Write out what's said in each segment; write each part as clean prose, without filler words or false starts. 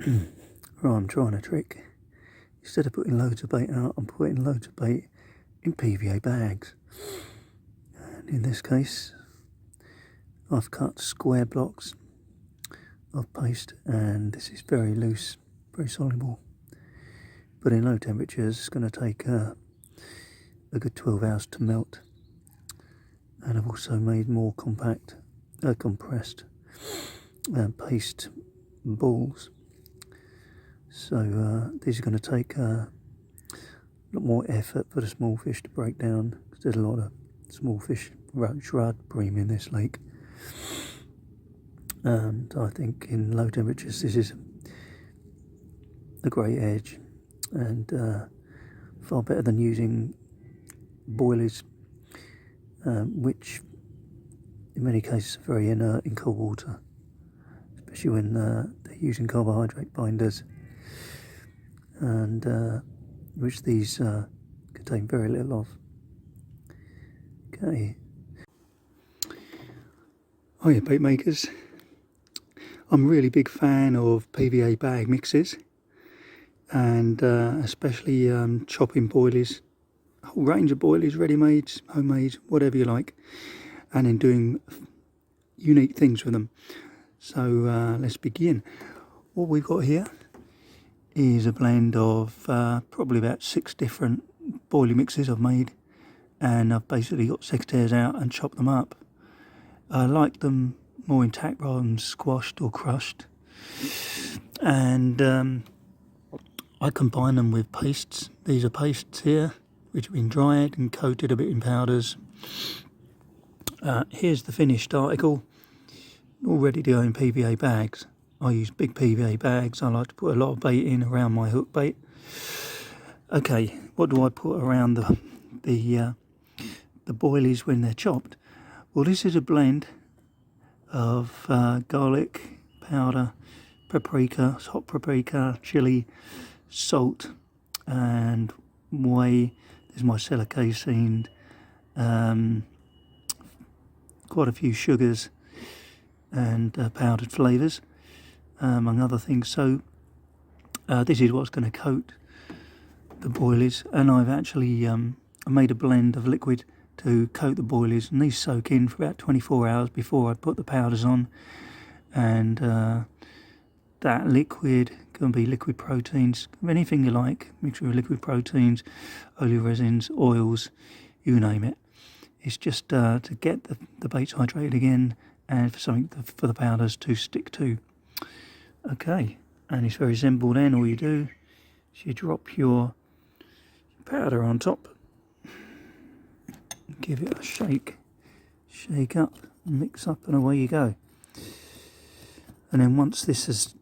Right, I'm trying a trick. Instead of putting loads of bait out, I'm putting loads of bait in PVA bags. And in this case, I've cut square blocks of paste, and this is very loose, very soluble. But in low temperatures, it's going to take a good 12 hours to melt. And I've also made more compact, compressed paste balls. So these are going to take a lot more effort for the small fish to break down, because there's a lot of small fish, roach, rudd, bream in this lake. And I think in low temperatures this is a great edge, and far better than using boilies, which in many cases are very inert in cold water, especially when they're using carbohydrate binders, and which these contain very little of. Okay. Hiya bait makers. I'm a really big fan of PVA bag mixes, and especially chopping boilies, a whole range of boilies, ready-made, homemade, whatever you like, and then doing unique things with them. So let's begin. What we've got here is a blend of probably about 6 different boilie mixes I've made, and I've basically got secateurs out and chopped them up. I like them more intact rather than squashed or crushed, and I combine them with pastes. These are pastes here which have been dried and coated a bit in powders. Here's the finished article, all ready to go in PVA bags. I use big PVA bags. I like to put a lot of bait in around my hook bait. Okay, what do I put around the boilies when they're chopped? Well, this is a blend of garlic powder, paprika, hot paprika, chili, salt, and whey. There's my cellar casein, quite a few sugars, and powdered flavours, among other things. So this is what's going to coat the boilies, and I've actually made a blend of liquid to coat the boilies, and these soak in for about 24 hours before I put the powders on. And that liquid can be liquid proteins, anything you like, mixture of liquid proteins, oleoresins, oils, you name it. It's just to get the baits hydrated again, and for something for the powders to stick to. Okay, and it's very simple then. All you do is you drop your powder on top, give it a shake up, mix up, and away you go. And then once this has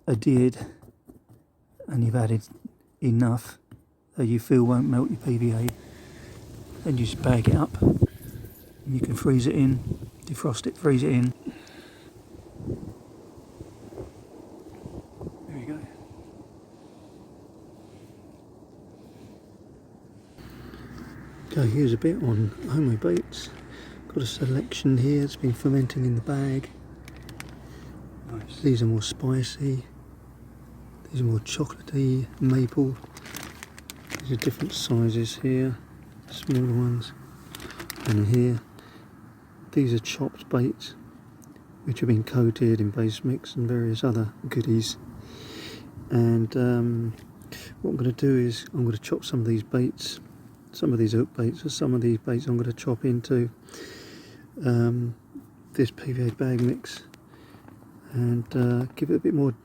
adhered and you've added enough that you feel won't melt your PVA, then you just bag it up, and you can freeze it in, defrost it, freeze it in. There you go. Okay, here's a bit on homemade baits. Got a selection here. It's been fermenting in the bag. Nice. These are more spicy. These are more chocolatey, maple. These are different sizes here, smaller ones. And here, these are chopped baits, which have been coated in base mix and various other goodies. And what I'm going to do is I'm going to chop some of these baits. Some of these hook baits, or some of these baits I'm going to chop into this PVA bag mix, and give it a bit more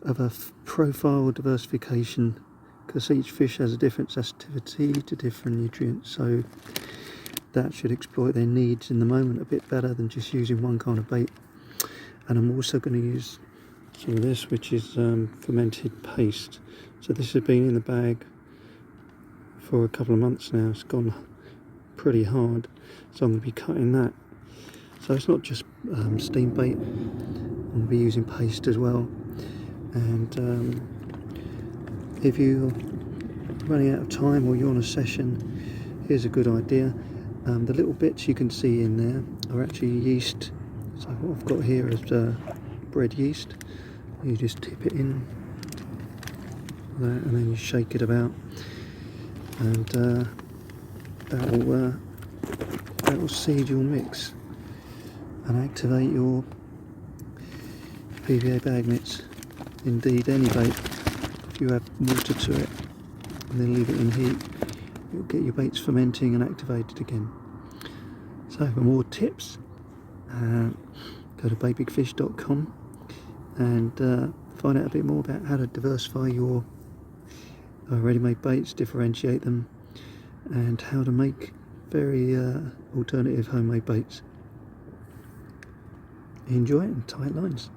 of a profile diversification, because each fish has a different sensitivity to different nutrients, so that should exploit their needs in the moment a bit better than just using one kind of bait. And I'm also going to use some of this, which is fermented paste. So this has been in the bag for a couple of months now. It's gone pretty hard, so I'm going to be cutting that. So it's not just steam bait, I'm going to be using paste as well. And if you're running out of time or you're on a session, here's a good idea. The little bits you can see in there are actually yeast. So what I've got here is bread yeast. you just tip it in and then you shake it about, and that will seed your mix and activate your PVA bag mitts. Indeed, any bait, if you add water to it and then leave it in heat, you'll get your baits fermenting and activated again. So for more tips, go to baitbigfish.com and find out a bit more about how to diversify your ready-made baits, differentiate them, and how to make very alternative homemade baits. Enjoy it and tight lines.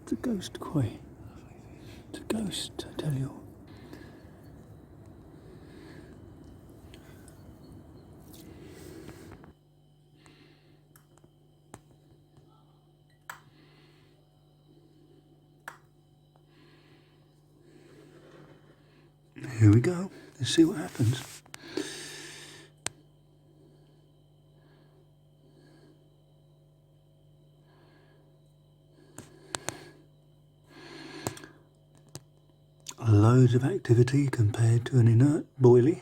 It's a ghost koi. It's a ghost, I tell you. Here we go. Let's see what happens. Loads of activity compared to an inert boilie.